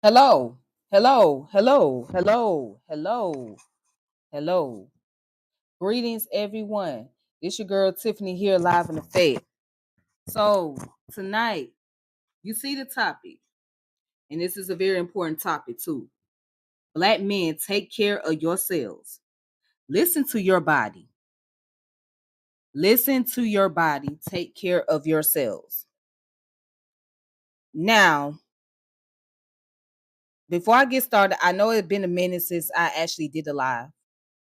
Hello, hello, hello, hello, hello, hello. Greetings, everyone. It's your girl Tiffany here, live in effect. So, tonight, you see the topic, and this is a very important topic, too. Black men, take care of yourselves. Listen to your body. Listen to your body. Take care of yourselves. Now, before I get started, I know it's been a minute since I actually did a live,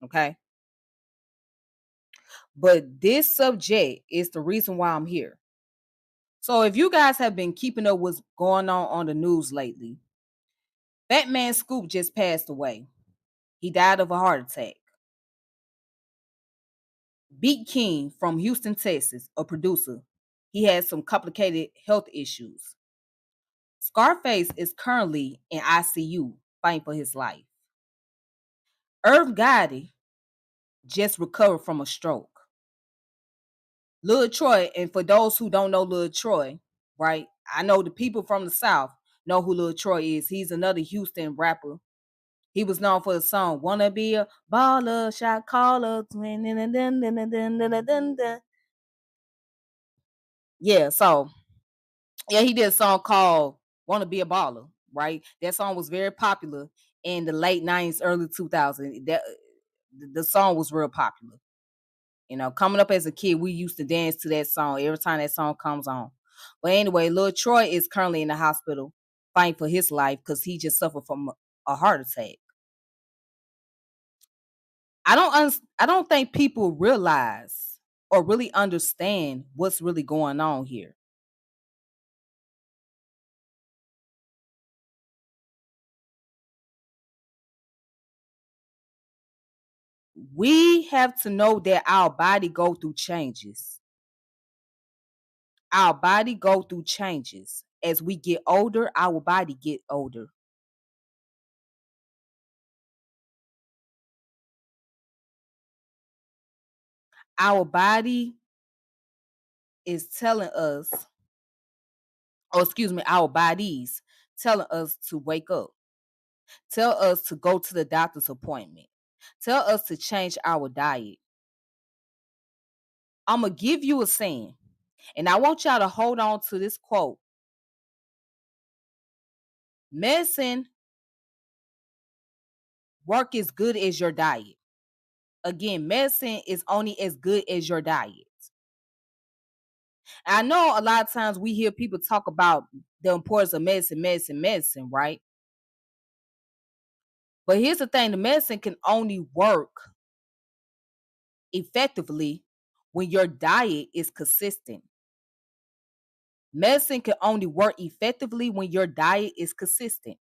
okay? But this subject is the reason why I'm here. So if you guys have been keeping up what's going on the news lately, Batman Scoop just passed away. He died of a heart attack. Beat King from Houston, Texas, a producer, he had some complicated health issues. Scarface is currently in ICU fighting for his life. Irv Gotti just recovered from a stroke. Lil Troy, and for those who don't know Lil Troy, right? I know the people from the South know who Lil Troy is. He's another Houston rapper. He was known for the song "Wanna Be a Baller," "Shot Caller." Yeah, so yeah, he did a song called "Wanna Be a Baller." Right, that song was very popular in the late '90s, early 2000s. The song was real popular. You know, coming up as a kid, we used to dance to that song every time that song comes on. But anyway, Lil Troy is currently in the hospital fighting for his life because he just suffered from a heart attack. I don't think people realize or really understand what's really going on here. We have to know that our body go through changes. Our body go through changes. As we get older, our body get older. Our body is telling us, or excuse me, our bodies telling us to wake up. Tell us to go to the doctor's appointment. Tell us to change our diet. I'm going to give you a saying, and I want y'all to hold on to this quote. Medicine work as good as your diet. Again, medicine is only as good as your diet. I know a lot of times we hear people talk about the importance of medicine, right? But here's the thing, the medicine can only work effectively when your diet is consistent. Medicine can only work effectively when your diet is consistent.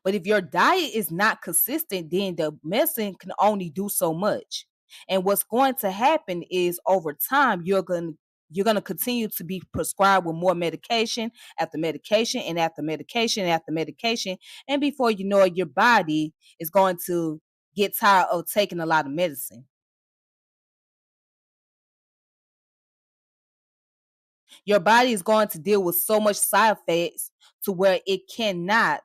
But if your diet is not consistent, then the medicine can only do so much. And what's going to happen is over time, you're going to continue to be prescribed with more medication after medication and after medication and after medication. And before you know it, your body is going to get tired of taking a lot of medicine. Your body is going to deal with so much side effects to where it cannot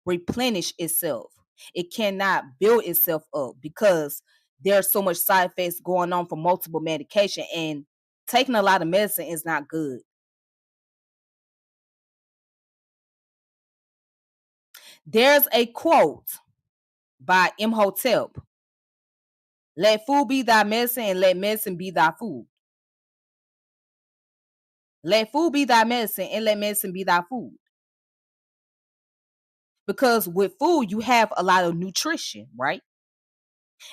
replenish itself. It cannot build itself up because there's so much side effects going on from multiple medication, and taking a lot of medicine is not good. There's a quote by Imhotep. Let food be thy medicine and let medicine be thy food. Let food be thy medicine and let medicine be thy food. Because with food, you have a lot of nutrition, right?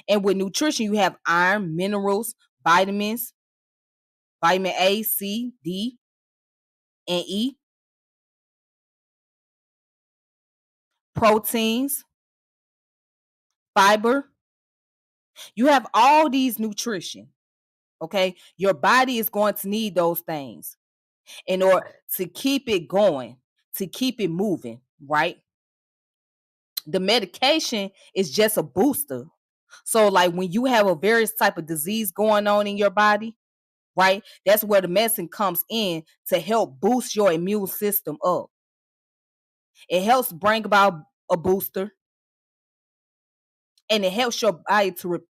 And with nutrition, you have iron, minerals, vitamins, vitamin A, C, D, and E, proteins, fiber. You have all these nutrition. Okay. Your body is going to need those things in order to keep it going, to keep it moving, right? The medication is just a booster. So, like when you have a various type of disease going on in your body, right? That's where the medicine comes in to help boost your immune system up. It helps bring about a booster, and it helps your body to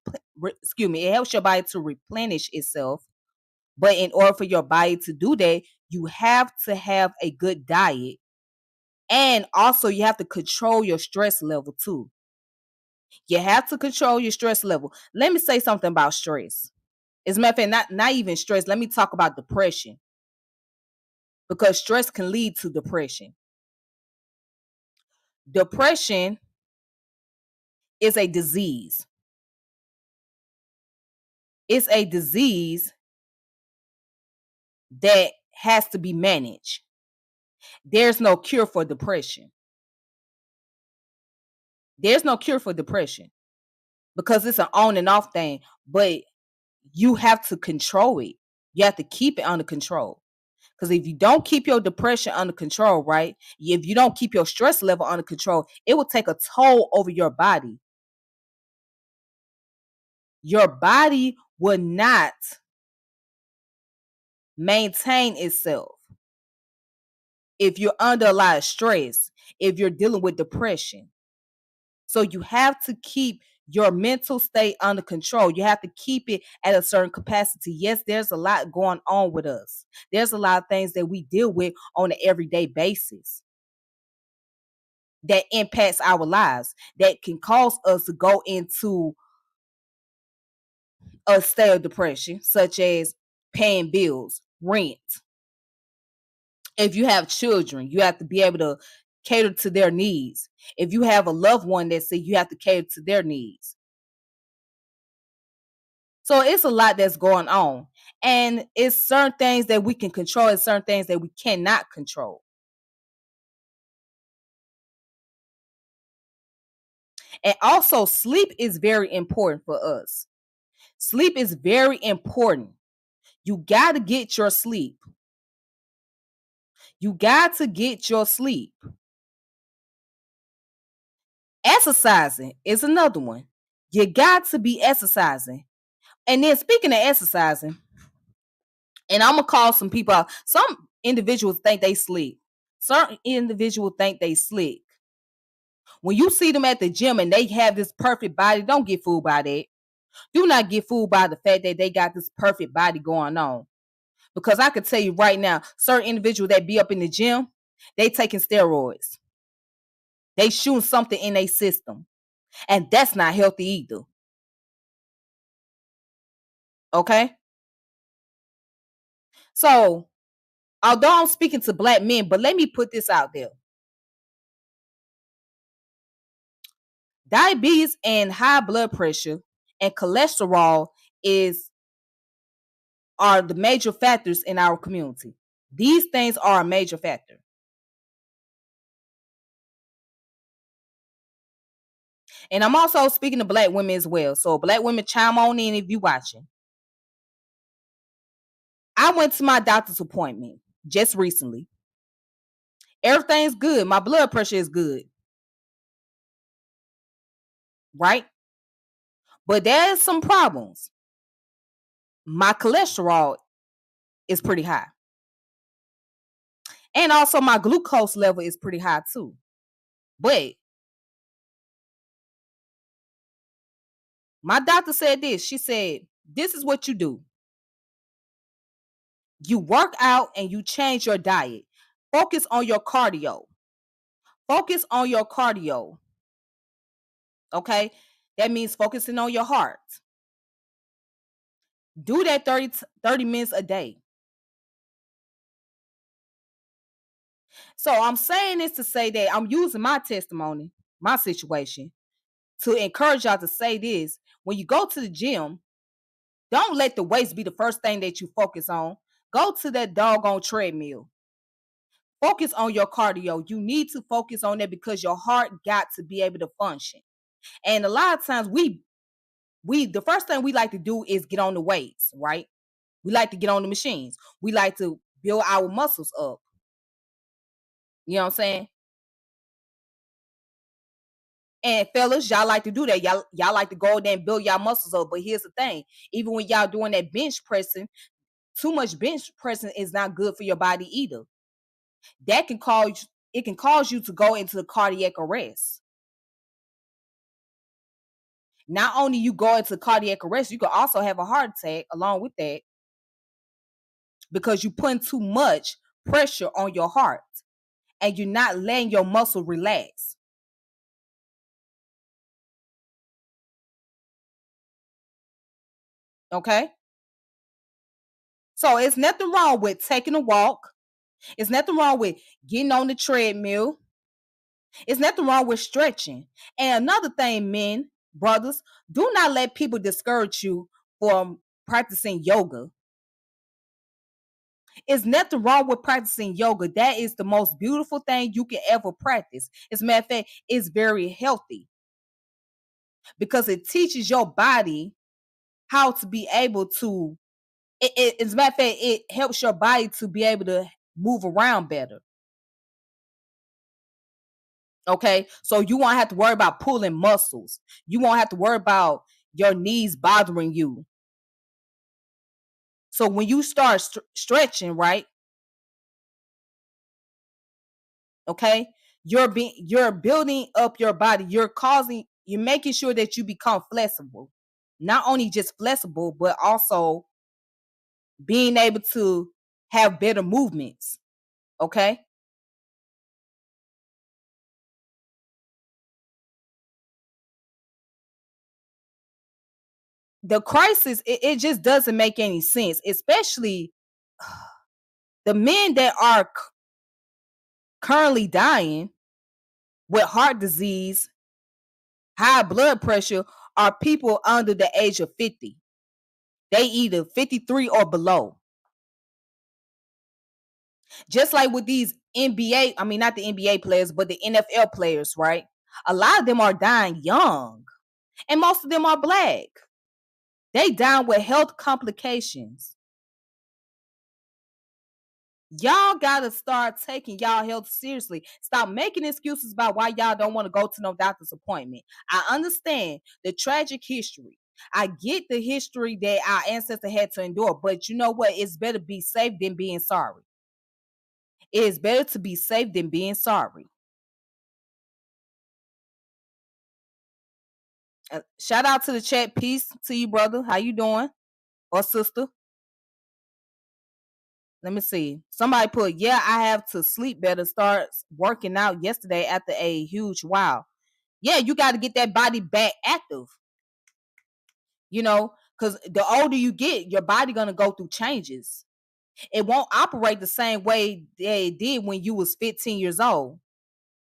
it helps your body to replenish itself. But in order for your body to do that, you have to have a good diet, and also you have to control your stress level too. You have to control your stress level. Let me say something about stress. As a matter of fact, not even stress. Let me talk about depression, because stress can lead to depression. Depression is a disease. It's a disease that has to be managed. There's no cure for depression. There's no cure for depression because it's an on and off thing, but you have to control it. You have to keep it under control. Because if you don't keep your depression under control, right? If you don't keep your stress level under control, it will take a toll over your body. Your body will not maintain itself if you're under a lot of stress, if you're dealing with depression. So you have to keep your mental state under control. You have to keep it at a certain capacity. Yes, there's a lot going on with us. There's a lot of things that we deal with on an everyday basis that impacts our lives, that can cause us to go into a state of depression, such as paying bills, rent. If you have children, you have to be able to cater to their needs. If you have a loved one that say you have to cater to their needs. So it's a lot that's going on. And it's certain things that we can control and certain things that we cannot control. And also, sleep is very important for us. Sleep is very important. You got to get your sleep. You got to get your sleep. Exercising is another one. You got to be exercising. And then speaking of exercising, and I'm going to call some people out. Some individuals think they sleep. Certain individuals think they slick. When you see them at the gym and they have this perfect body, don't get fooled by that. Do not get fooled by the fact that they got this perfect body going on. Because I can tell you right now, certain individuals that be up in the gym, they taking steroids. They shooting something in their system. And that's not healthy either. Okay? So, although I'm speaking to black men, but let me put this out there. Diabetes and high blood pressure and cholesterol are the major factors in our community. These things are a major factor. And I'm also speaking to black women as well. So black women, chime on in if you're watching. I went to my doctor's appointment just recently. Everything's good. My blood pressure is good. Right? But there's some problems. My cholesterol is pretty high. And also my glucose level is pretty high too. But my doctor said this. She said, this is what you do. You work out and you change your diet. Focus on your cardio. Focus on your cardio. Okay? That means focusing on your heart. Do that 30 minutes a day. So I'm saying this to say that I'm using my testimony, my situation, to encourage y'all to say this. When you go to the gym, don't let the weights be the first thing that you focus on. Go to that doggone treadmill. Focus on your cardio. You need to focus on that because your heart got to be able to function. And a lot of times we the first thing we like to do is get on the weights, right? We like to get on the machines. We like to build our muscles up. You know what I'm saying? And fellas, y'all like to do that. Y'all like to go there and build y'all muscles up. But here's the thing: even when y'all doing that bench pressing, Too much bench pressing is not good for your body either. That can cause it can cause you to go into cardiac arrest. Not only you go into cardiac arrest, you can also have a heart attack along with that because you're putting too much pressure on your heart and you're not letting your muscle relax. Okay? So it's nothing wrong with taking a walk. It's nothing wrong with getting on the treadmill. It's nothing wrong with stretching. And another thing, men, brothers, do not let people discourage you from practicing yoga. It's nothing wrong with practicing yoga. That is the most beautiful thing you can ever practice. As a matter of fact, it's very healthy because it teaches your body how to be able to, as a matter of fact, it helps your body to be able to move around better. Okay, so you won't have to worry about pulling muscles. You won't have to worry about your knees bothering you. So when you start stretching, right? Okay, you're building up your body. You're making sure that you become flexible. Not only just flexible, but also being able to have better movements. Okay, the crisis, it just doesn't make any sense, especially the men that are currently dying with heart disease, high blood pressure, are people under the age of 50. They either 53 or below. Just like with these NBA, I mean, not the NBA players, but the NFL players, right? A lot of them are dying young, and most of them are black. They down with health complications. Y'all gotta start taking y'all health seriously. Stop making excuses about why y'all don't want to go to no doctor's appointment. I understand the tragic history. I get the history that our ancestors had to endure, but you know what? It's better be safe than being sorry. It is better to be safe than being sorry. Shout out to the chat. Peace to you, brother. How you doing? Or sister? Let me see. Somebody put, yeah, I have to sleep better. Start working out yesterday after a huge wow. Yeah, you got to get that body back active. You know, because the older you get, your body gonna go through changes. It won't operate the same way they did when you was 15 years old.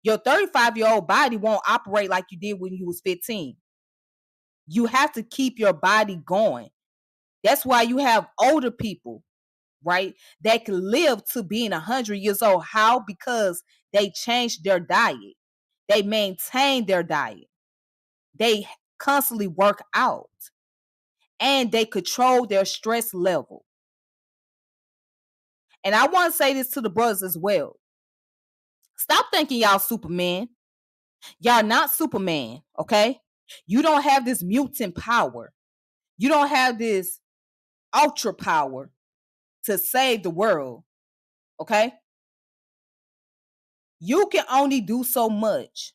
Your 35-year-old body won't operate like you did when you was 15. You have to keep your body going. That's why you have older people, right, that can live to being 100 years old. How? Because they changed their diet. They maintain their diet. They constantly work out and they control their stress level. And I want to say this to the brothers as well. Stop thinking y'all Superman. Y'all not Superman, okay? You don't have this mutant power. You don't have this ultra power to save the world, okay? You can only do so much.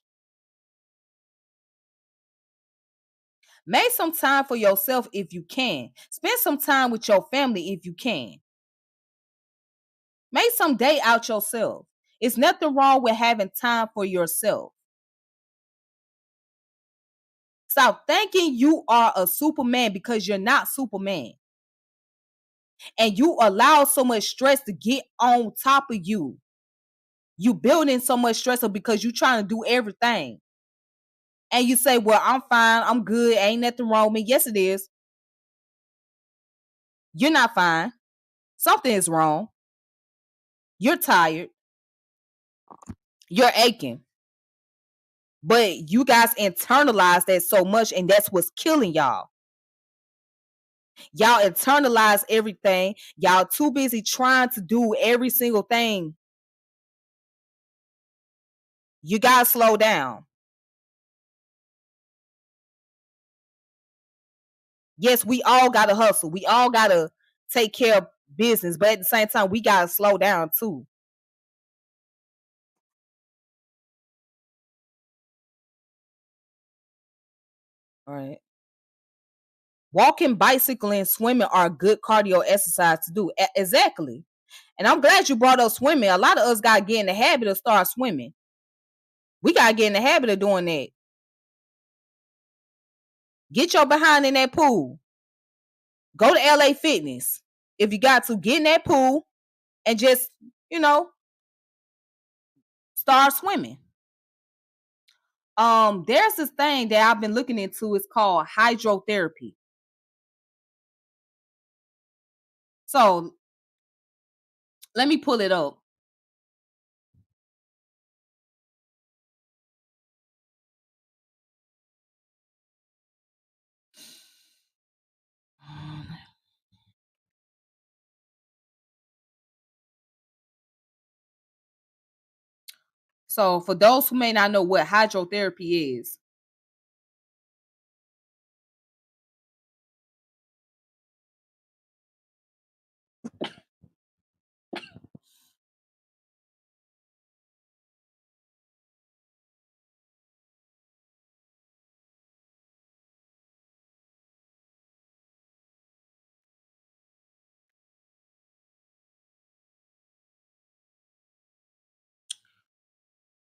Make some time for yourself if you can. Spend some time with your family if you can. Make some day out yourself. It's nothing wrong with having time for yourself. Stop thinking you are a Superman because you're not Superman. And you allow so much stress to get on top of you. You building so much stress up because you trying to do everything. And you say, well, I'm fine. I'm good. Ain't nothing wrong with me. Yes, it is. You're not fine. Something is wrong. You're tired. You're aching. But you guys internalize that so much, and that's what's killing y'all. Y'all internalize everything. Y'all too busy trying to do every single thing. You gotta slow down. Yes, we all gotta hustle. We all gotta take care of business, but at the same time, we gotta slow down too. All right. Walking, bicycling, swimming are good cardio exercise to do. Exactly. And I'm glad you brought up swimming. A lot of us gotta get in the habit of start swimming. We gotta get in the habit of doing that. Get your behind in that pool. Go to LA Fitness. If you got to, get in that pool and just, you know, start swimming. There's this thing that I've been looking into. It's called hydrotherapy. So let me pull it up. So for those who may not know what hydrotherapy is,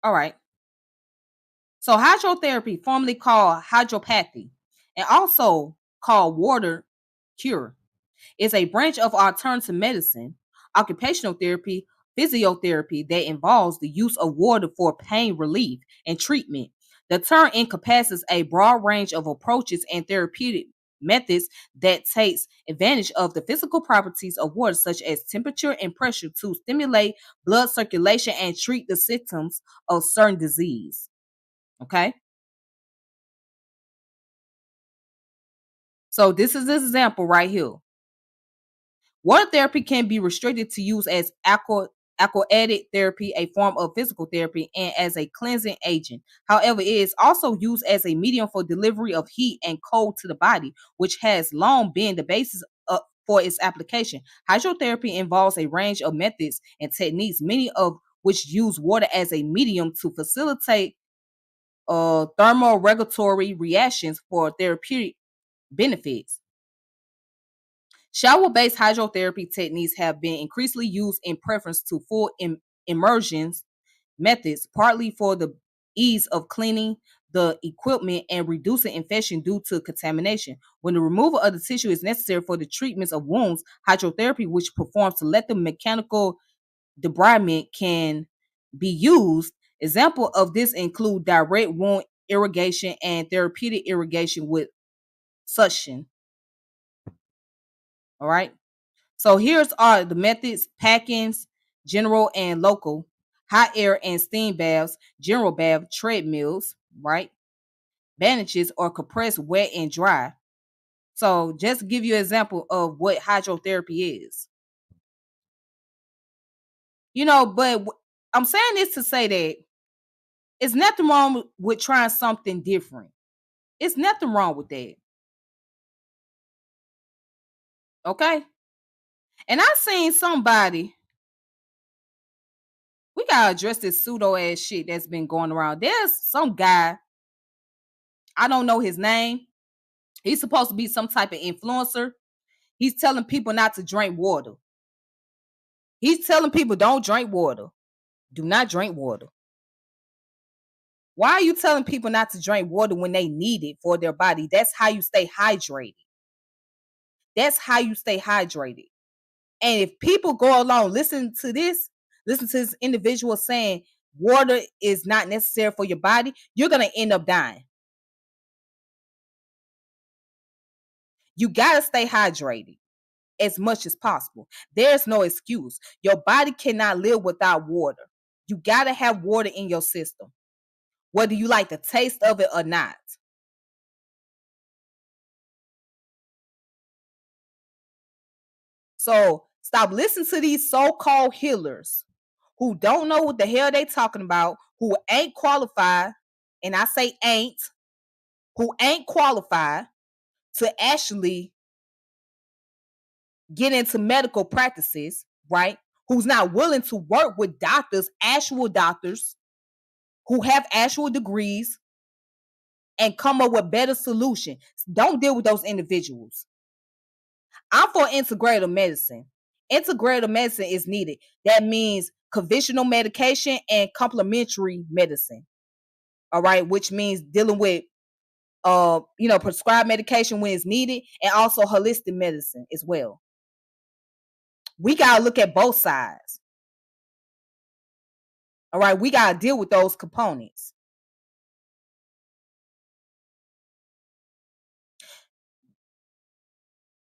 all right. So hydrotherapy, formerly called hydropathy, and also called water cure, is a branch of alternative medicine, occupational therapy, physiotherapy that involves the use of water for pain relief and treatment. The term encompasses a broad range of approaches and therapeutic methods that takes advantage of the physical properties of water, such as temperature and pressure, to stimulate blood circulation and treat the symptoms of certain disease. Okay. So this is this example right here. Water therapy can be restricted to use as aquatic therapy, a form of physical therapy, and as a cleansing agent. However, it is also used as a medium for delivery of heat and cold to the body, which has long been the basis for its application. Hydrotherapy involves a range of methods and techniques, many of which use water as a medium to facilitate thermoregulatory reactions for therapeutic benefits. Shower-based hydrotherapy techniques have been increasingly used in preference to full immersions methods, partly for the ease of cleaning the equipment and reducing infection due to contamination. When the removal of the tissue is necessary for the treatments of wounds, hydrotherapy, which performs selective mechanical debridement, can be used. Example of this include direct wound irrigation and therapeutic irrigation with suction. All right. So here's are the methods: packings, general and local, hot air and steam baths, general bath, treadmills, right? Bandages or compressed wet and dry. So just to give you an example of what hydrotherapy is. But I'm saying this to say that it's nothing wrong with trying something different. It's nothing wrong with that. Okay. And I seen somebody, we gotta address this pseudo ass shit that's been going around. There's some guy, I don't know his name. He's supposed to be some type of influencer. He's telling people not to drink water. He's telling people don't drink water. Do not drink water. Why are you telling people not to drink water when they need it for their body? That's how you stay hydrated. That's how you stay hydrated. And if people go along, listen to this individual saying water is not necessary for your body, you're going to end up dying. You got to stay hydrated as much as possible. There's no excuse. Your body cannot live without water. You got to have water in your system, whether you like the taste of it or not. So stop listening to these so-called healers who don't know what the hell they talking about, who ain't qualified, and I say ain't, who ain't qualified to actually get into medical practices, right? Who's not willing to work with doctors, actual doctors who have actual degrees and come up with better solutions. Don't deal with those individuals. I'm for integrative medicine. Integrative medicine is needed. That means conventional medication and complementary medicine. All right, which means dealing with prescribed medication when it's needed and also holistic medicine as well. We got to look at both sides. All right, we got to deal with those components.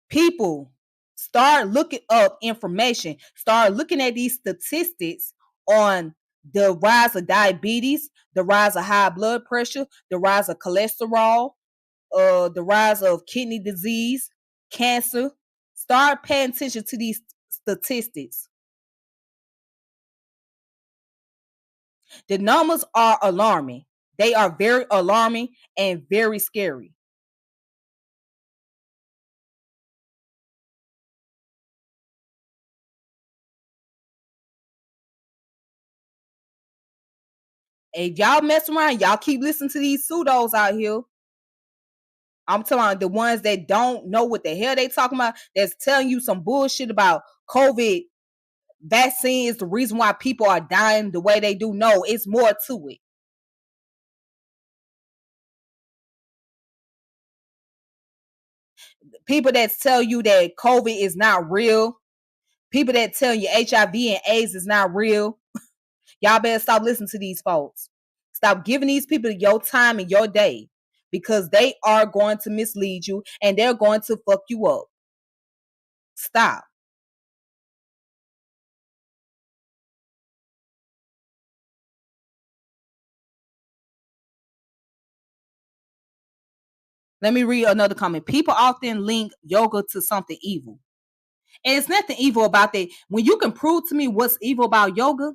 People start looking up information, start looking at these statistics on the rise of diabetes, the rise of high blood pressure, the rise of cholesterol, the rise of kidney disease, cancer. Start paying attention to these statistics. The numbers are alarming. They are very alarming and very scary. And y'all mess around, y'all keep listening to these pseudos out here. I'm talking about the ones that don't know what the hell they talking about, that's telling you some bullshit about COVID vaccine is the reason why people are dying the way they do. No, it's more to it. People that tell you that COVID is not real, people that tell you HIV and AIDS is not real, y'all better stop listening to these folks. Stop giving these people your time and your day, because they are going to mislead you and they're going to fuck you up. Stop. Let me read another comment. People often link yoga to something evil. And it's nothing evil about that. When you can prove to me what's evil about yoga,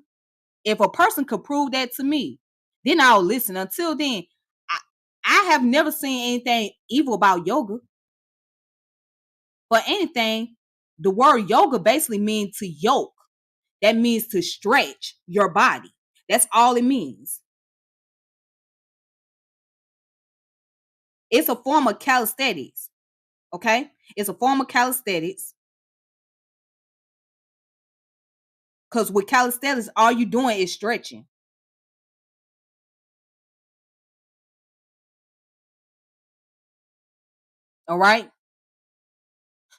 if a person could prove that to me, then I'll listen. Until then, I have never seen anything evil about yoga. For anything, the word yoga basically means to yoke. That means to stretch your body. That's all it means. It's a form of calisthenics. Okay? It's a form of calisthenics. Because with calisthenics, all you're doing is stretching. All right?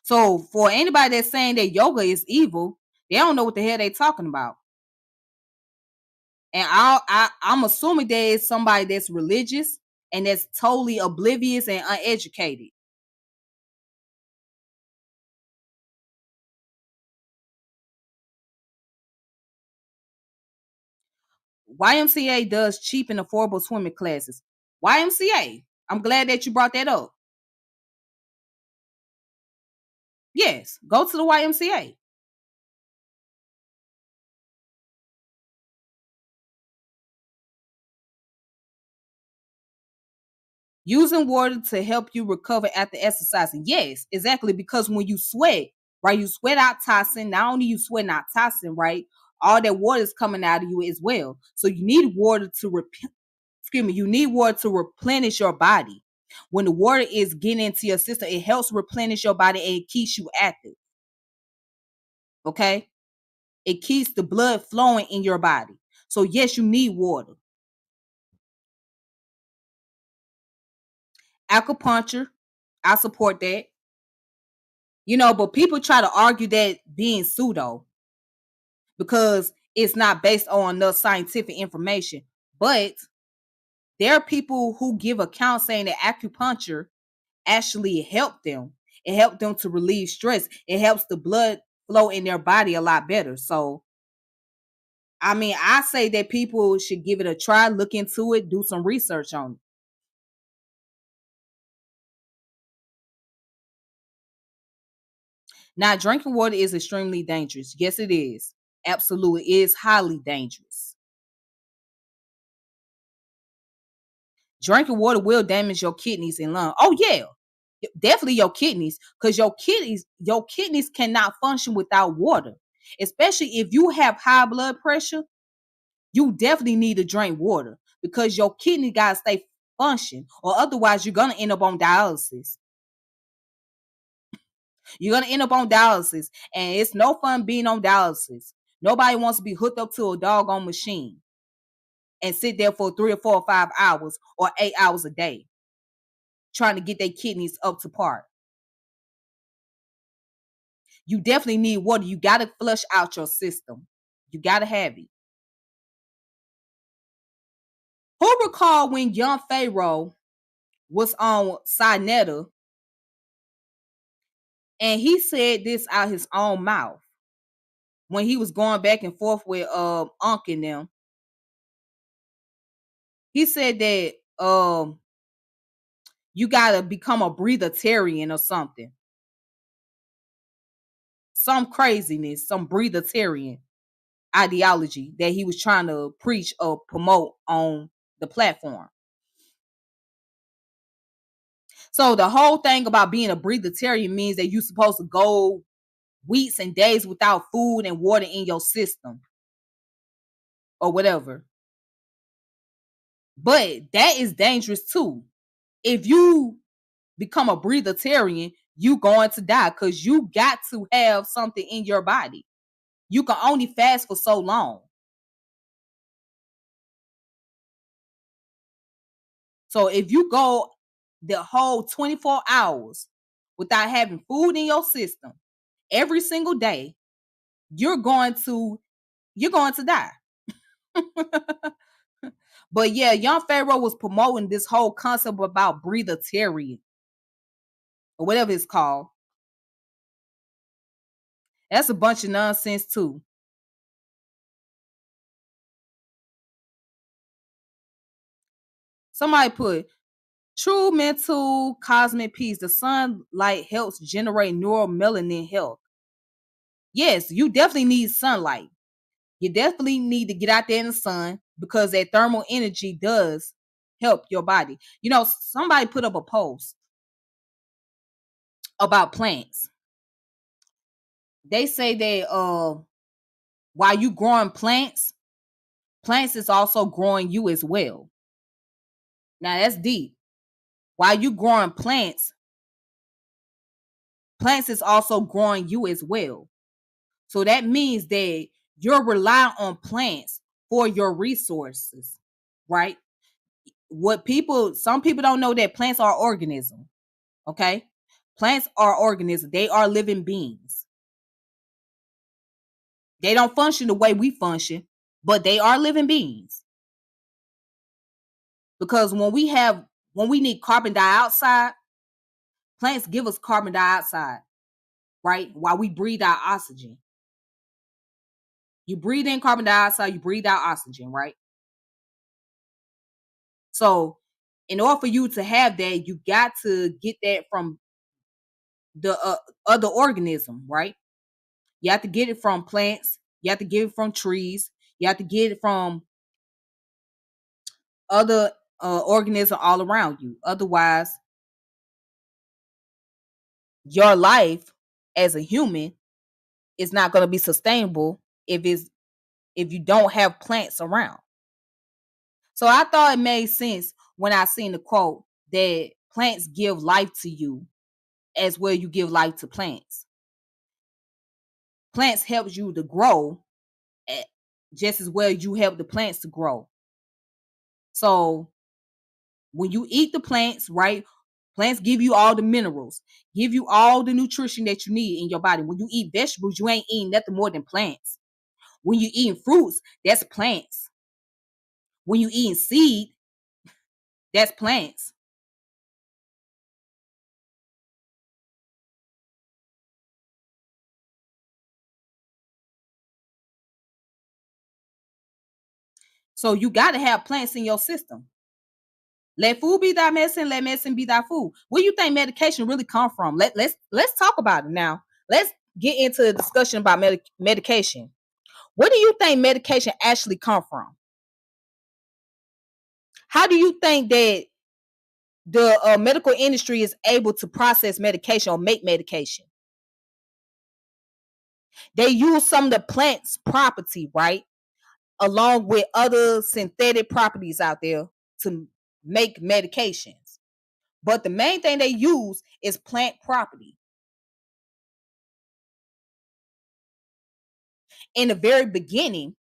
So for anybody that's saying that yoga is evil, they don't know what the hell they talking about. And I'm assuming there is somebody that's religious and that's totally oblivious and uneducated. YMCA does cheap and affordable swimming classes. YMCA, I'm glad that you brought that up. Yes, go to the YMCA. Using water to help you recover after exercising. Yes, exactly. Because when you sweat, right, you sweat out toxin. Not only you sweating out toxin, right, all that water is coming out of you as well. So you need water to you need water to replenish your body. When the water is getting into your system, it helps replenish your body and it keeps you active. Okay? It keeps the blood flowing in your body. So yes, you need water. Acupuncture, I support that. But people try to argue that being pseudo because it's not based on enough scientific information. But there are people who give accounts saying that acupuncture actually helped them. It helped them to relieve stress. It helps the blood flow in their body a lot better. So, I mean, I say that people should give it a try, look into it, do some research on it. Now, drinking water is extremely dangerous. Yes, it is. Absolutely. It is highly dangerous. Drinking water will damage your kidneys and lungs. Oh, yeah. Definitely your kidneys, because your kidneys cannot function without water. Especially if you have high blood pressure, you definitely need to drink water because your kidney gotta stay function, or otherwise you're gonna end up on dialysis. You're gonna end up on dialysis, and it's no fun being on dialysis. Nobody wants to be hooked up to a doggone machine and sit there for 3 or 4 or 5 hours or 8 hours a day trying to get their kidneys up to par. You definitely need water. You gotta flush out your system. You gotta have it. Who recall when young Pharaoh was on Sinetta and he said this out his own mouth when he was going back and forth with Unc and them? He said that you gotta become a breatharian or something. Some craziness, some breatharian ideology that he was trying to preach or promote on the platform. So the whole thing about being a breatharian means that you're supposed to go weeks and days without food and water in your system or whatever. But that is dangerous too. If you become a breatharian, you going to die because you got to have something in your body. You can only fast for so long. So if you go the whole 24 hours without having food in your system every single day, you're going to die. But yeah, young Pharaoh was promoting this whole concept about breatharian or whatever it's called. That's a bunch of nonsense too. Somebody put true mental cosmic peace. The sunlight helps generate neuromelanin health. Yes, you definitely need sunlight. You definitely need to get out there in the sun because that thermal energy does help your body. You know, somebody put up a post about plants. They say that while you growing plants, plants is also growing you as well. Now that's deep. While you growing plants, plants is also growing you as well. So that means that you're relying on plants for your resources, right? Some people don't know that plants are organisms. Okay, plants are organisms. They are living beings. They don't function the way we function, but they are living beings. Because when we need carbon dioxide, plants give us carbon dioxide, right? While we breathe out oxygen. You breathe in carbon dioxide, you breathe out oxygen, right? So, in order for you to have that, you got to get that from the other organism, right? You have to get it from plants. You have to get it from trees. You have to get it from other organisms all around you. Otherwise, your life as a human is not going to be sustainable if you don't have plants around. So I thought it made sense when I seen the quote that plants give life to you as well you give life to plants. Plants helps you to grow just as well you help the plants to grow. So when you eat the plants, right? Plants give you all the minerals, give you all the nutrition that you need in your body. When you eat vegetables, you ain't eating nothing more than plants. When you eating fruits, that's plants. When you eating seed, that's plants. So you got to have plants in your system. Let food be thy medicine. Let medicine be thy food. Where do you think medication really come from? Let's talk about it now. Let's get into a discussion about medication. Where do you think medication actually come from? How do you think that the medical industry is able to process medication or make medication. They use some of the plant's property, right, along with other synthetic properties out there to make medications. But the main thing they use is plant property. In the very beginning,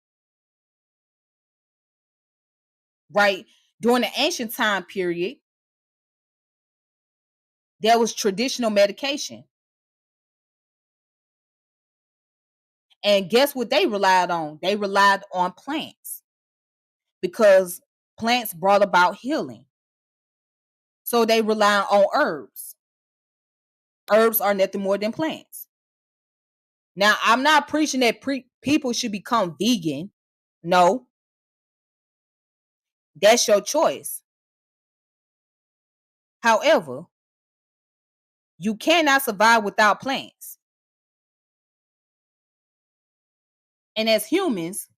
right, during the ancient time period, there was traditional medication. And guess what they relied on? They relied on plants because plants brought about healing. So they rely on herbs. Herbs are nothing more than plants. Now, I'm not preaching that people should become vegan. No, that's your choice. However, you cannot survive without plants. And as humans,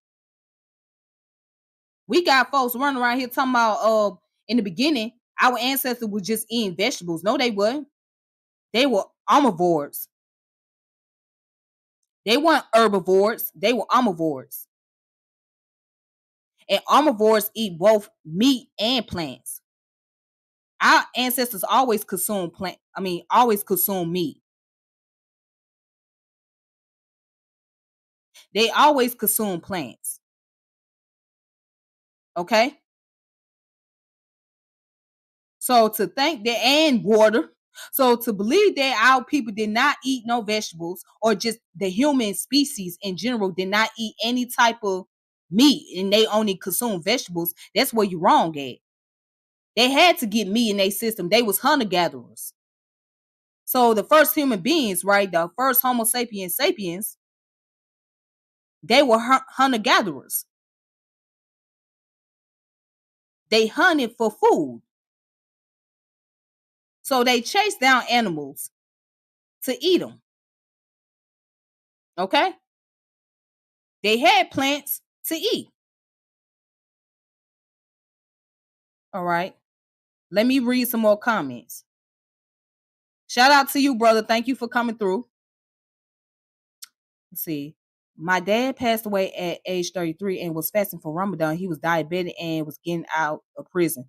we got folks running around here talking about in the beginning, our ancestors were just eating vegetables. No, they weren't. They were omnivores. They weren't herbivores, they were omnivores. And omnivores eat both meat and plants. Our ancestors always consume always consume meat. They always consume plants. Okay? So to think that, and water. So to believe that our people did not eat no vegetables, or just the human species in general did not eat any type of meat and they only consume vegetables, that's where you're wrong at. They had to get meat in their system. They was hunter gatherers. So the first human beings, right, the first Homo sapiens sapiens, they were hunter gatherers. They hunted for food. So they chased down animals to eat them. Okay? They had plants to eat. All right. Let me read some more comments. Shout out to you, brother. Thank you for coming through. Let's see. My dad passed away at age 33 and was fasting for Ramadan. He was diabetic and was getting out of prison.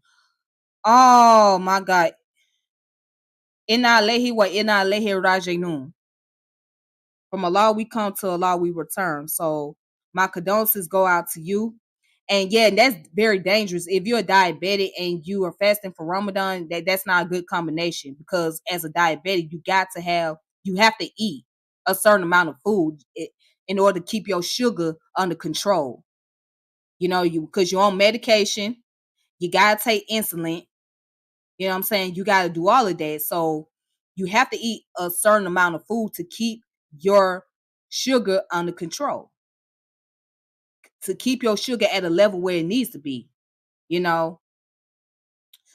Oh my God. Inna Alehi wa inna Alehi Rajanun. From Allah we come, to Allah we return. So my condolences go out to you. And yeah, that's very dangerous. If you're a diabetic and you are fasting for Ramadan, that's not a good combination, because as a diabetic, you have to eat a certain amount of food in order to keep your sugar under control. You know, because you're on medication, you gotta take insulin. You know what I'm saying? You gotta do all of that. So you have to eat a certain amount of food to keep your sugar under control, to keep your sugar at a level where it needs to be, you know.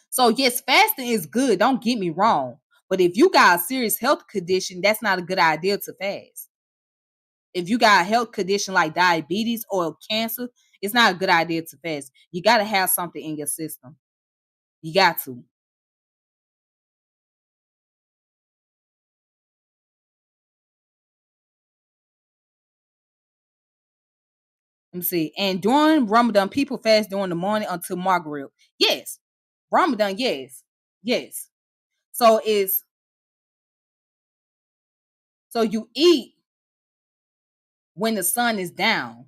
So yes, fasting is good, don't get me wrong. But if you got a serious health condition, that's not a good idea to fast. If you got a health condition like diabetes or cancer, it's not a good idea to fast. You got to have something in your system. You got to. Let me see. And during Ramadan, people fast during the morning until Maghrib. Yes. Ramadan, yes. Yes. So it's so you eat when the sun is down,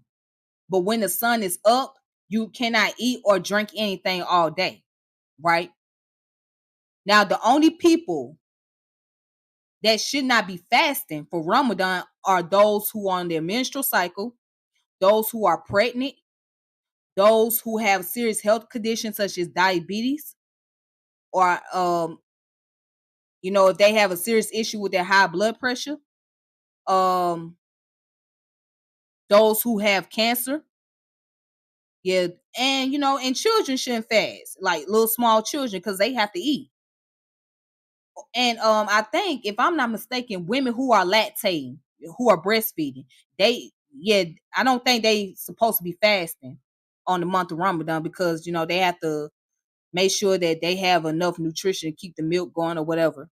but when the sun is up, you cannot eat or drink anything all day, right? Now, the only people that should not be fasting for Ramadan are those who are on their menstrual cycle, those who are pregnant, those who have serious health conditions such as diabetes, or if they have a serious issue with their high blood pressure, um, those who have cancer, yeah, and and children shouldn't fast, like little small children, because they have to eat. And I think, if I'm not mistaken, women who are lactating, who are breastfeeding, I don't think they supposed to be fasting on the month of Ramadan, because they have to make sure that they have enough nutrition to keep the milk going or whatever.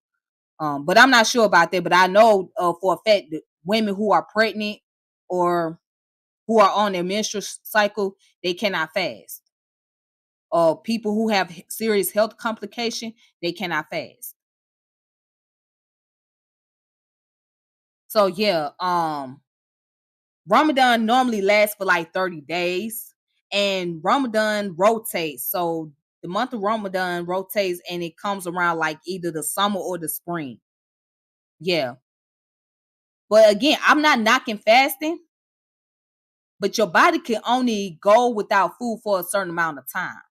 But I'm not sure about that. But I know for a fact that women who are pregnant or who are on their menstrual cycle, they cannot fast. People who have serious health complication, they cannot fast. So yeah, Ramadan normally lasts for like 30 days, and Ramadan rotates. So the month of Ramadan rotates and it comes around like either the summer or the spring. Yeah. But again, I'm not knocking fasting, but your body can only go without food for a certain amount of time.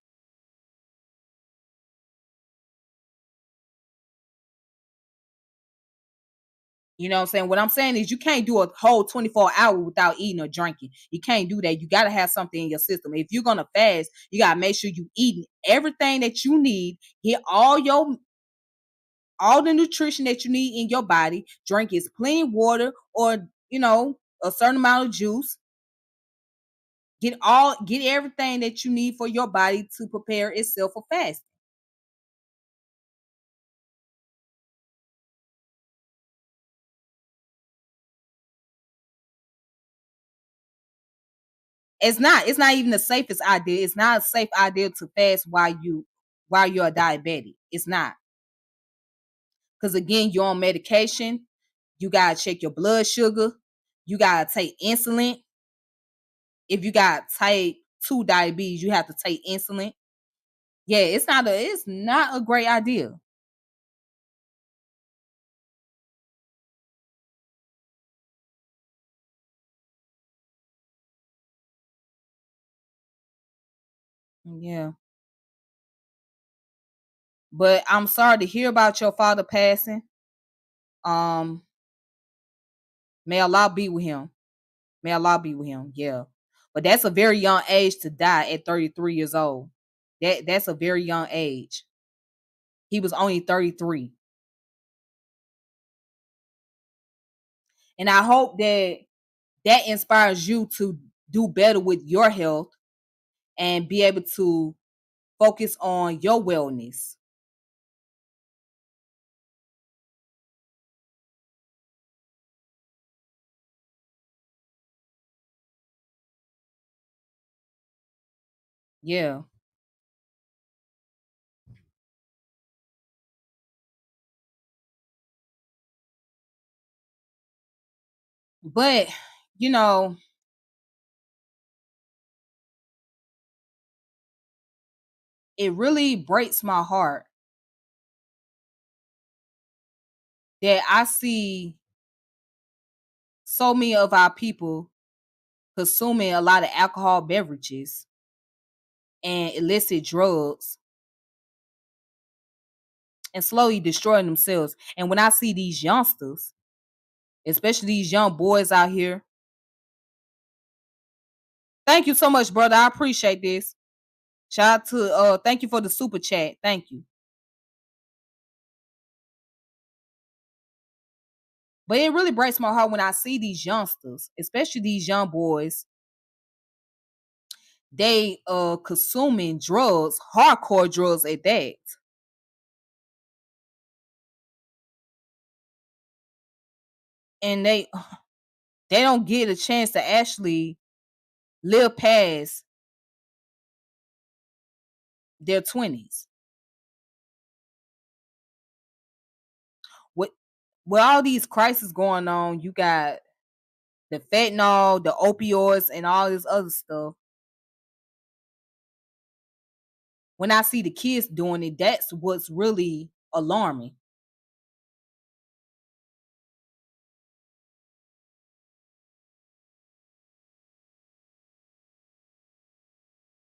You know what I'm saying? What I'm saying is you can't do a whole 24 hour without eating or drinking. You can't do that. You got to have something in your system. If you're going to fast, you got to make sure you eating everything that you need, get all the nutrition that you need in your body, drink is plain water or, a certain amount of juice. Get everything that you need for your body to prepare itself for fasting. It's not even the safest idea. It's not a safe idea to fast while you're a diabetic. It's not. Because again, you're on medication. You gotta check your blood sugar. You gotta take insulin. If you got type 2 diabetes, you have to take insulin. Yeah, it's not a great idea. Yeah. But I'm sorry to hear about your father passing. Um, may Allah be with him. May Allah be with him. Yeah. But that's a very young age to die at 33 years old. That's a very young age. He was only 33. And I hope that inspires you to do better with your health and be able to focus on your wellness. Yeah. But, you know, it really breaks my heart that I see so many of our people consuming a lot of alcohol beverages and illicit drugs and slowly destroying themselves. And when I see these youngsters, especially these young boys out here, thank you so much, brother. I appreciate this. Shout out to thank you for the super chat. Thank you. But it really breaks my heart when I see these youngsters, especially these young boys, they consuming drugs, hardcore drugs at that. And they don't get a chance to actually live past their 20s. With with all these crises going on, you got the fentanyl, the opioids, and all this other stuff. When I see the kids doing it, that's what's really alarming.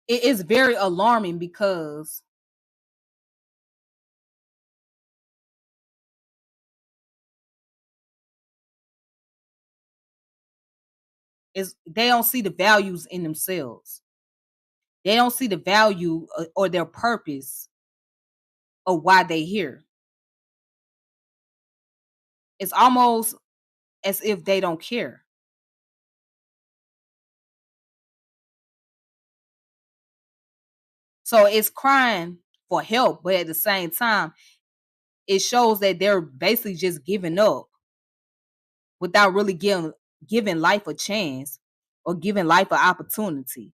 It is very alarming because they don't see the values in themselves. They don't see the value or their purpose of why they here. It's almost as if they don't care. So it's crying for help, but at the same time, it shows that they're basically just giving up without really giving life a chance or giving life an opportunity.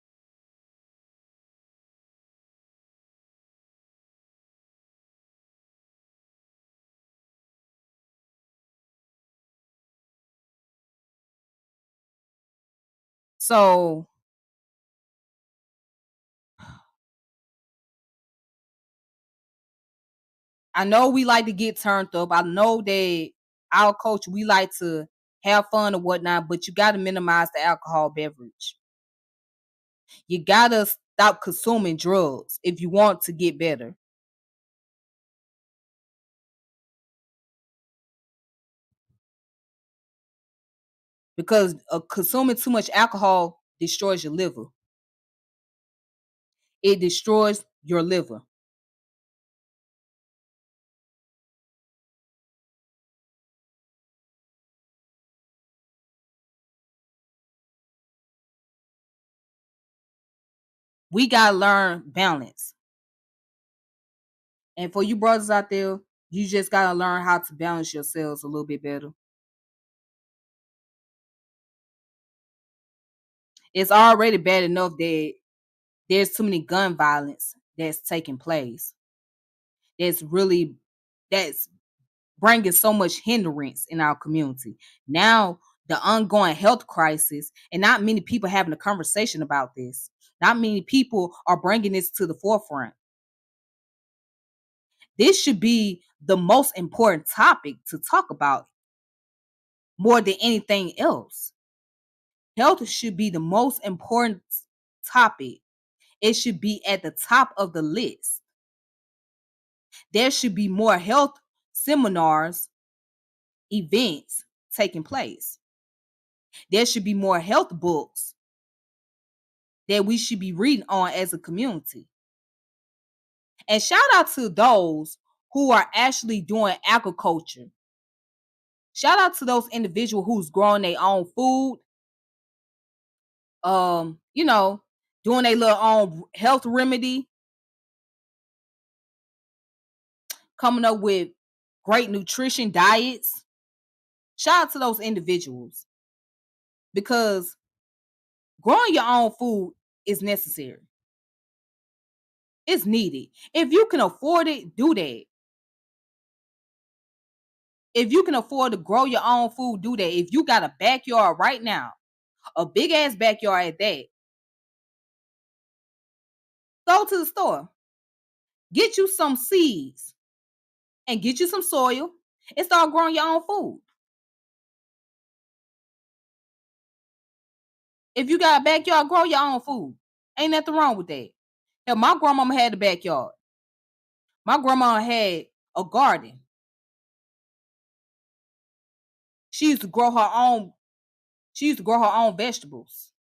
So I know we like to get turned up. I know that our culture, we like to have fun or whatnot, but you got to minimize the alcohol beverage. You got to stop consuming drugs if you want to get better. Because consuming too much alcohol destroys your liver. It destroys your liver. We got to learn balance. And for you brothers out there, you just got to learn how to balance yourselves a little bit better. It's already bad enough that there's too many gun violence that's taking place. That's bringing so much hindrance in our community. Now, the ongoing health crisis, and not many people having a conversation about this. Not many people are bringing this to the forefront. This should be the most important topic to talk about more than anything else. Health should be the most important topic. It should be at the top of the list. There should be more health seminars, events taking place. There should be more health books that we should be reading on as a community. And shout out to those who are actually doing agriculture. Shout out to those individuals who's growing their own food, you know, doing their little own health remedy, coming up with great nutrition diets. Shout out to those individuals because growing your own food is necessary. It's needed. If you can afford it, do that. If you can afford to grow your own food, do that. If you got a backyard right now, a big ass backyard at that, go to the store, get you some seeds and get you some soil and start growing your own food. If you got a backyard, grow your own food. Ain't nothing wrong with that. Hell, my grandmama had a backyard. My grandma had a garden. She used to grow her own. She used to grow her own vegetables.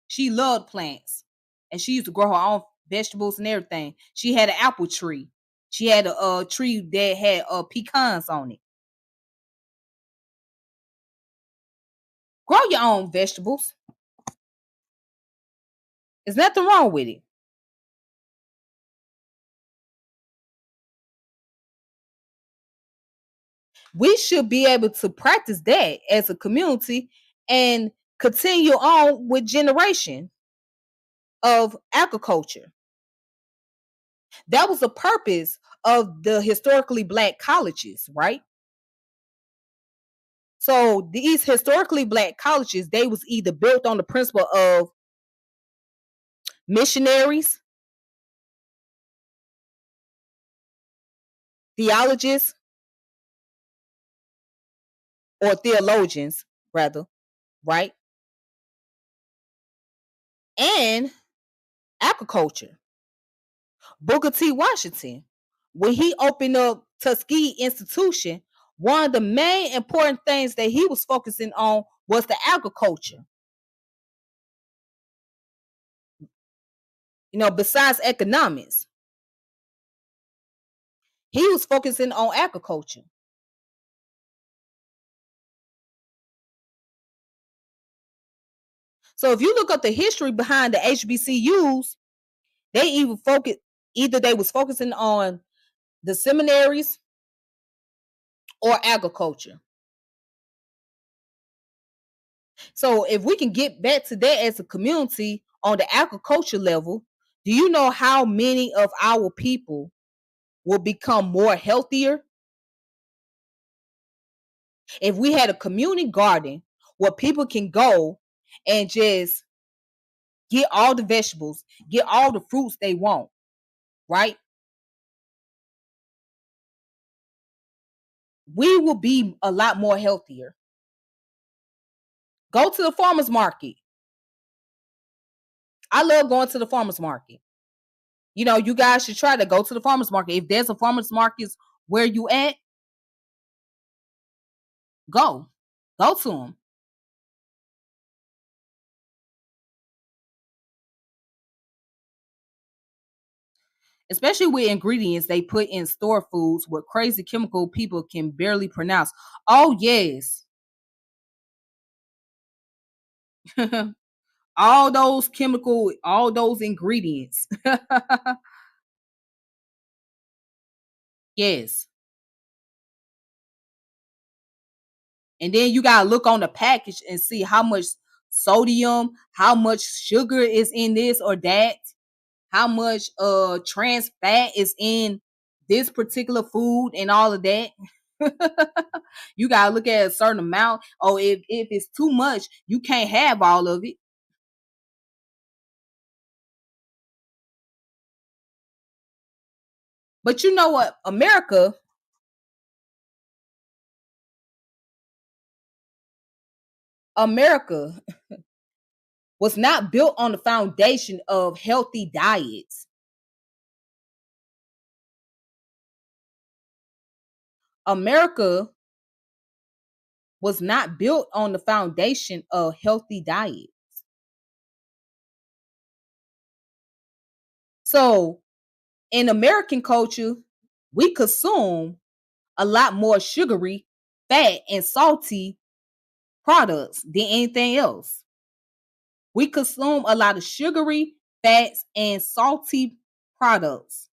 She loved plants, and she used to grow her own vegetables and everything. She had an apple tree. She had a tree that had pecans on it. Grow your own vegetables. There's nothing wrong with it. We should be able to practice that as a community and continue on with generation of agriculture. That was the purpose of the historically black colleges, right? So these historically black colleges, they was either built on the principle of missionaries, theologists, or theologians, rather, right? And agriculture. Booker T. Washington, when he opened up Tuskegee Institution, one of the main important things that he was focusing on was the agriculture. Besides economics, he was focusing on agriculture. So if you look up the history behind the HBCUs, they even focus. Either they was focusing on the seminaries or agriculture. So if we can get back to that as a community on the agriculture level, do you know how many of our people will become more healthier? If we had a community garden where people can go and just get all the vegetables, get all the fruits they want, right? We will be a lot more healthier. Go to the farmers market. I love going to the farmers market. You know, you guys should try to go to the farmers market. If there's a farmers market where you at, go. Go to them. Especially with ingredients they put in store foods with crazy chemical people can barely pronounce. Oh, yes. All those chemical, all those ingredients. Yes. And then you gotta look on the package and see how much sodium, how much sugar is in this or that, how much trans fat is in this particular food and all of that. You gotta look at a certain amount. Oh, if it's too much, you can't have all of it. But you know what? America was not built on the foundation of healthy diets. America was not built on the foundation of healthy diet. So in American culture, we consume a lot more sugary, fat, and salty products than anything else. We consume a lot of sugary, fats, and salty products.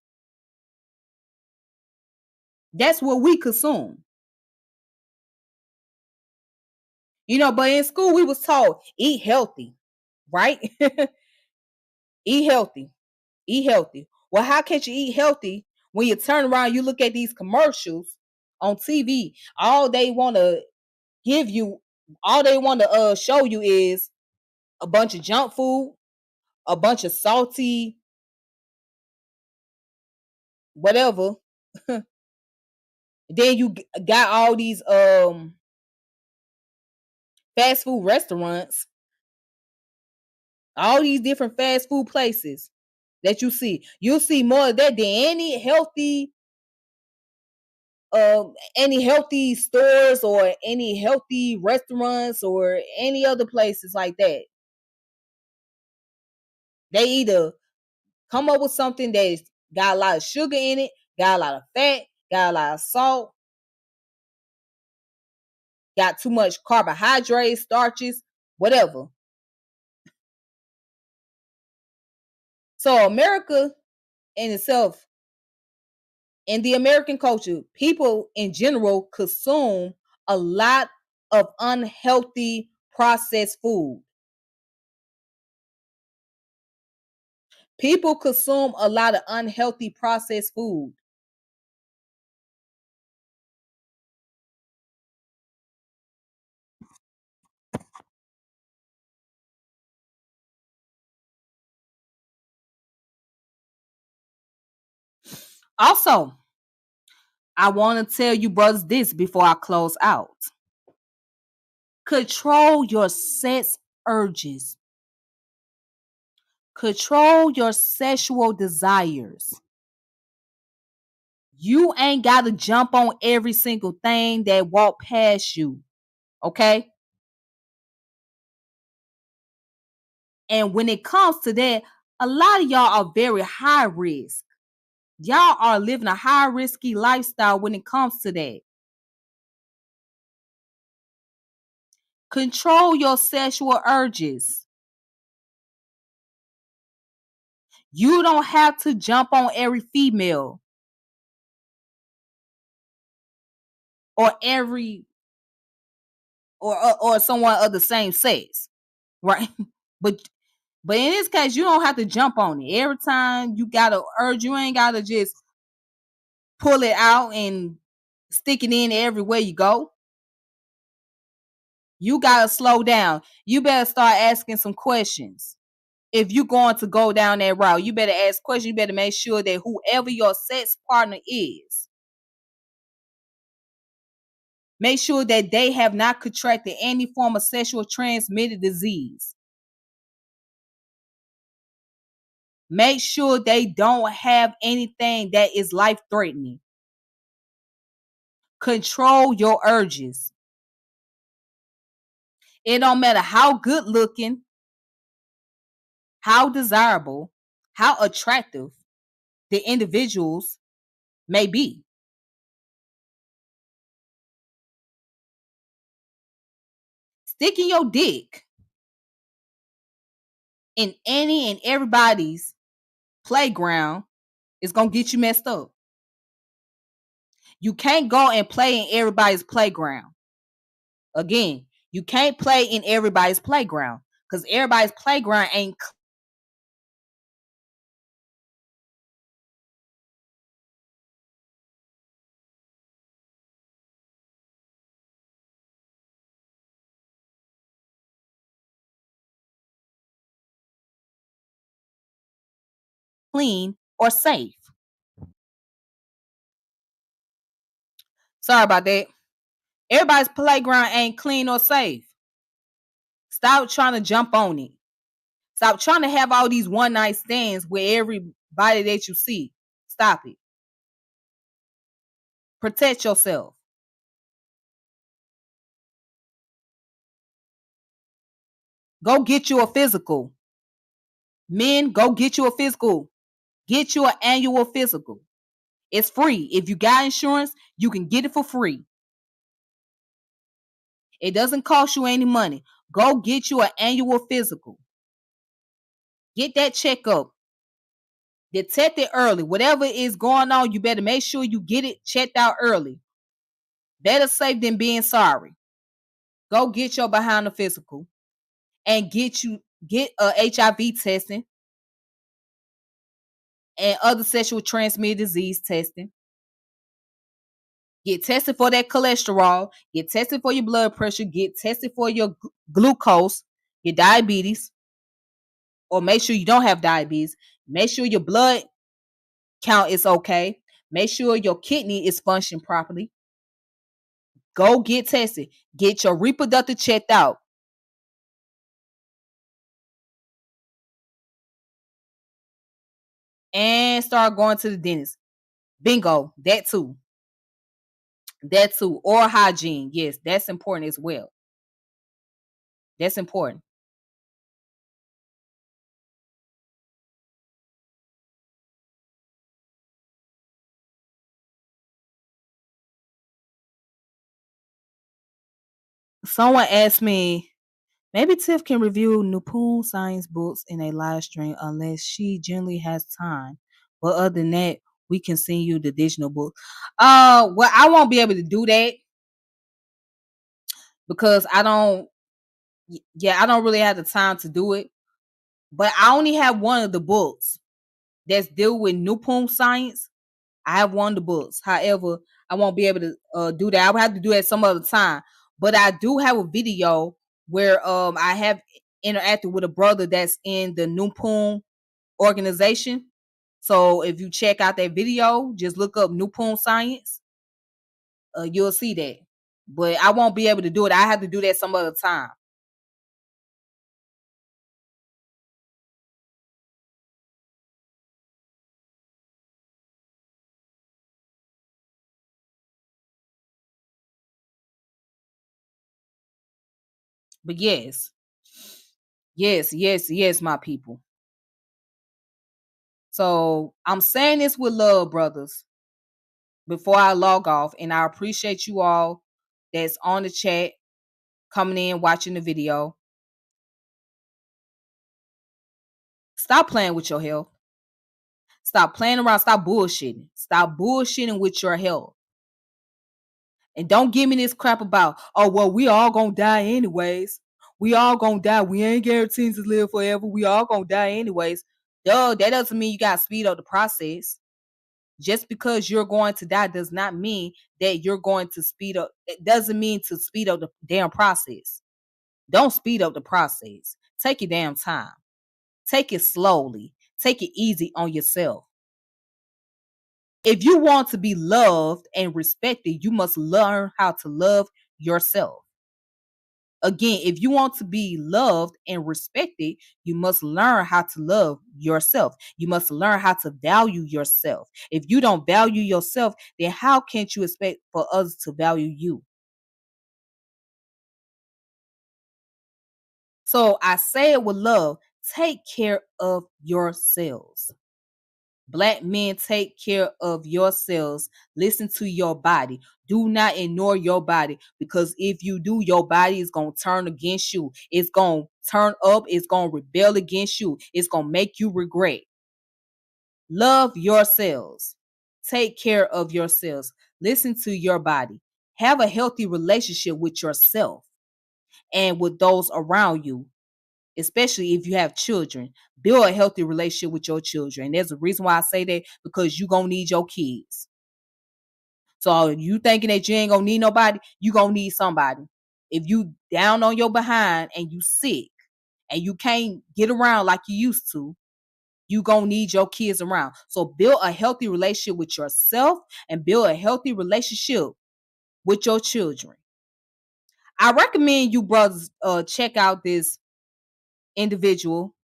That's what we consume. You know, but in school we was told eat healthy, right? Eat healthy. Eat healthy. Well, how can you eat healthy when you turn around, you look at these commercials on TV, all they want to give you, all they want to show you is a bunch of junk food, a bunch of salty whatever. Then you got all these fast food restaurants, all these different fast food places that you see. You'll see more of that than any healthy stores or any healthy restaurants or any other places like that. They either come up with something that's got a lot of sugar in it, got a lot of fat, got a lot of salt, got too much carbohydrates, starches, whatever. So America in itself, in the American culture, people in general consume a lot of unhealthy processed food. People consume a lot of unhealthy processed food. Also, I want to tell you, brothers, this before I close out. Control your sex urges. Control your sexual desires. You ain't got to jump on every single thing that walk past you. Okay? And when it comes to that, a lot of y'all are very high risk. Y'all are living a high risky lifestyle when it comes to that. Control your sexual urges. You don't have to jump on every female or every or someone of the same sex, right? But but in this case, you don't have to jump on it every time you got to urge. You ain't got to just pull it out and stick it in everywhere you go. You got to slow down. You better start asking some questions. If you're going to go down that route, you better ask questions. You better make sure that whoever your sex partner is, make sure that they have not contracted any form of sexual transmitted disease. Make sure they don't have anything that is life threatening. Control your urges. It don't matter how good looking, how desirable, how attractive the individuals may be. Sticking your dick in any and everybody's playground is going to get you messed up. You can't go and play in everybody's playground. Again, you can't play in everybody's playground because everybody's playground ain't clean or safe. Sorry about that. Everybody's playground ain't clean or safe. Stop trying to jump on it. Stop trying to have all these one night stands with everybody that you see. Stop it. Protect yourself. Go get you a physical. Men, go get you a physical. Get you an annual physical. It's free. If you got insurance, you can get it for free. It doesn't cost you any money. Go get you an annual physical. Get that checkup. Detect it early. Whatever is going on, you better make sure you get it checked out early. Better safe than being sorry. Go get your behind the physical and get a HIV testing and other sexual transmitted disease testing. Get tested for that cholesterol. Get tested for your blood pressure. Get tested for your glucose, your diabetes, or make sure you don't have diabetes. Make sure your blood count is okay. Make sure your kidney is functioning properly. Go get tested. Get your reproductive checked out. And start going to the dentist. Bingo. That too. That too. Oral hygiene. Yes, that's important as well. That's important. Someone asked me, maybe Tiff can review Nupun science books in a live stream unless she generally has time. But other than that, we can send you the digital book. Well, I won't be able to do that because I don't really have the time to do it. But I only have one of the books that's deal with Nupun science. I have one of the books. However, I won't be able to do that. I will have to do that some other time. But I do have a video where I have interacted with a brother that's in the Nupun organization. So if you check out that video, just look up Nupun Science. You'll see that. But I won't be able to do it. I have to do that some other time. But yes, yes, my people. So I'm saying this with love, brothers, before I log off. And I appreciate you all that's on the chat, coming in, watching the video. Stop playing with your health. Stop playing around. Stop bullshitting. Stop bullshitting with your health. And don't give me this crap about, oh, well, we all gonna die anyways. We all gonna die. We ain't guaranteed to live forever. We all gonna die anyways. Duh, that doesn't mean you gotta speed up the process. Just because you're going to die does not mean that you're going to speed up. It doesn't mean to speed up the damn process. Don't speed up the process. Take your damn time. Take it slowly. Take it easy on yourself. If you want to be loved and respected, you must learn how to love yourself. Again, if you want to be loved and respected, you must learn how to love yourself. You must learn how to value yourself. If you don't value yourself, then how can you expect for others to value you? So I say it with love. Take care of yourselves. Black men, take care of yourselves. Listen to your body. Do not ignore your body, because if you do, your body is going to turn against you. It's going to turn up. It's going to rebel against you. It's going to make you regret. Love yourselves. Take care of yourselves. Listen to your body. Have a healthy relationship with yourself and with those around you, especially if you have children. Build a healthy relationship with your children. There's a reason why I say that, because you're gonna need your kids. So you thinking that you ain't gonna need nobody, you gonna need somebody. If you down on your behind and you sick and you can't get around like you used to, you gonna need your kids around. So build a healthy relationship with yourself and build a healthy relationship with your children. I recommend you brothers check out this individual.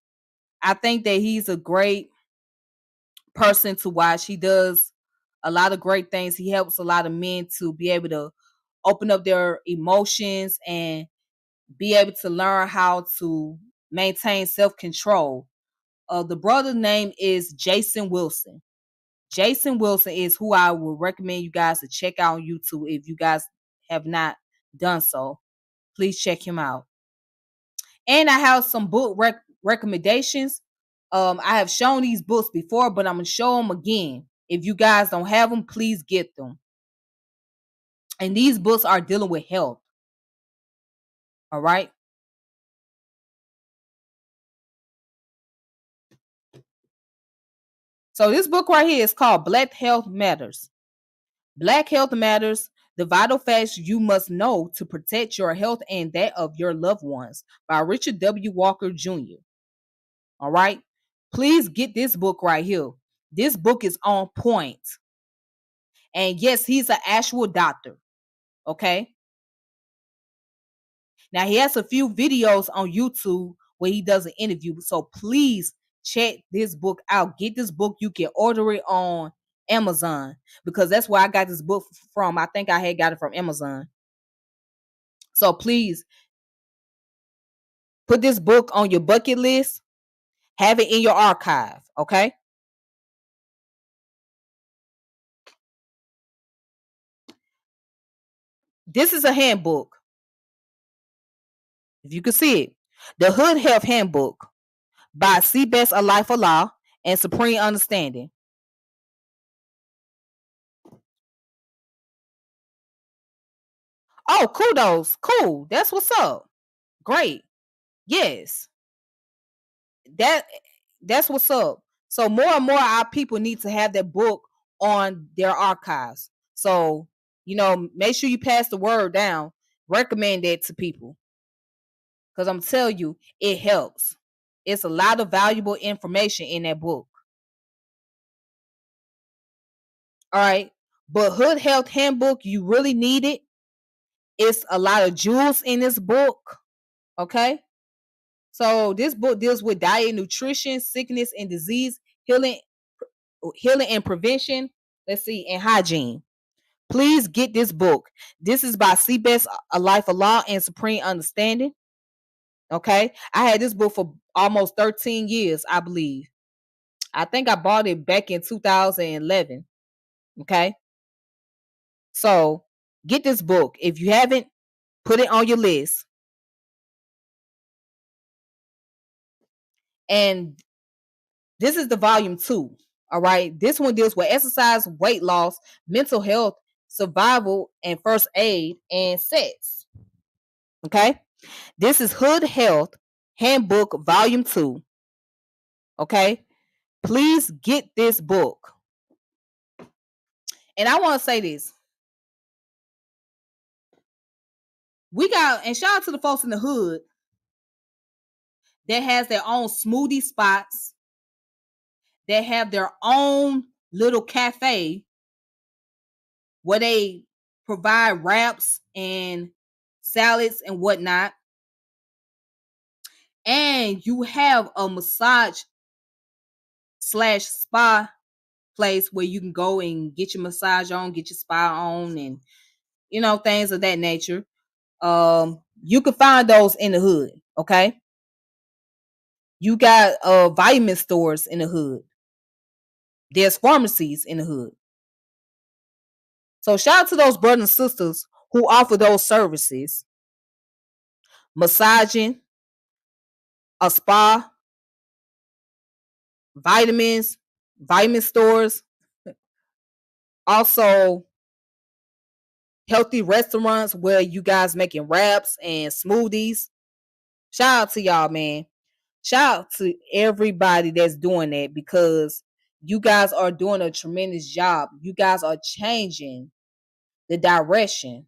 I think that he's a great person to watch. He does a lot of great things. He helps a lot of men to be able to open up their emotions and be able to learn how to maintain self-control. The brother's name is Jason Wilson. Jason Wilson is who I would recommend you guys to check out on YouTube. If you guys have not done so, please check him out. And I have some book recommendations. I have shown these books before, but I'm gonna show them again. If you guys don't have them, please get them. And these books are dealing with health. All right. So this book right here is called Black Health Matters. Black Health Matters: The Vital Facts You Must Know to Protect Your Health and that of Your Loved Ones, by Richard W. Walker Jr. All right. Please get this book right here. This book is on point. And yes, he's an actual doctor. Okay. Now he has a few videos on YouTube where he does an interview. So please check this book out. Get this book. You can order it on Amazon, because that's where I got this book from. I think I had got it from Amazon. So please put this book on your bucket list. Have it in your archive. Okay. This is a handbook. If you can see it, the Hood Health Handbook by Seabest A Life of Law and Supreme Understanding. Oh, kudos. Cool. That's what's up. Great. Yes. That that's what's up. So more and more our people need to have that book on their archives. So, make sure you pass the word down. Recommend it to people. Because I'm telling you, it helps. It's a lot of valuable information in that book. All right. But Hood Health Handbook, you really need it. It's a lot of jewels in this book. Okay. So this book deals with diet, nutrition, sickness and disease, healing and prevention. Let's see, and hygiene. Please get this book. This is by Seabest A Life of Law and Supreme Understanding. Okay. I had this book for almost 13 years, I believe. I think I bought it back in 2011. Okay. So get this book. If you haven't, put it on your list. And this is the volume 2. All right. This one deals with exercise, weight loss, mental health, survival, and first aid, and sex. Okay. This is Hood Health Handbook Volume 2. Okay. Please get this book. And I want to say this. We got, and shout out to the folks in the hood that has their own smoothie spots, that have their own little cafe where they provide wraps and salads and whatnot. And you have a massage slash spa place where you can go and get your massage on, get your spa on, and things of that nature. You can find those in the hood. Okay. You got vitamin stores in the hood. There's pharmacies in the hood. So shout out to those brothers and sisters who offer those services. Massaging, a spa, vitamins, vitamin stores, also healthy restaurants where you guys making wraps and smoothies. Shout out to y'all, man. Shout out to everybody that's doing that, because you guys are doing a tremendous job. You guys are changing the direction.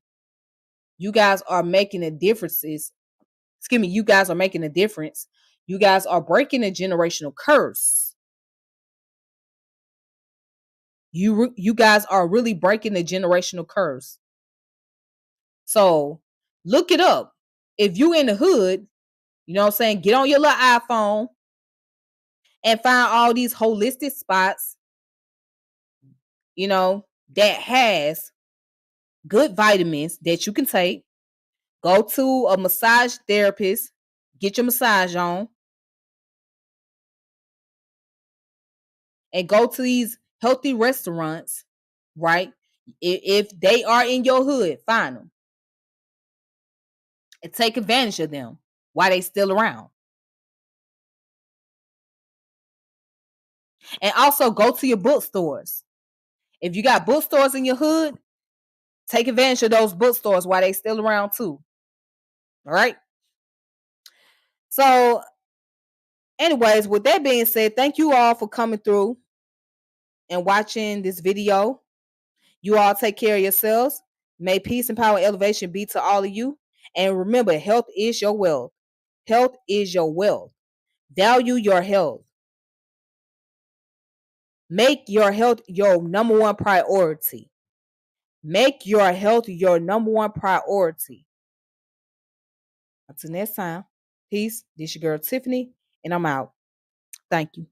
You guys are making a differences. Excuse me, you guys are making a difference. You guys are breaking a generational curse. You guys are really breaking the generational curse. So look it up. If you in the hood, you know what I'm saying, get on your little iPhone and find all these holistic spots, that has good vitamins that you can take. Go to a massage therapist, get your massage on, and go to these healthy restaurants, right? If they are in your hood, find them and take advantage of them while they still around. And also go to your bookstores. If you got bookstores in your hood, take advantage of those bookstores while they still around too. All right. So, anyways, with that being said, thank you all for coming through and watching this video. You all take care of yourselves. May peace and power and elevation be to all of you. And remember, health is your wealth. Health is your wealth. Value your health. Make your health your number one priority. Make your health your number one priority. Until next time, peace. This your girl Tiffany, and I'm out. Thank you.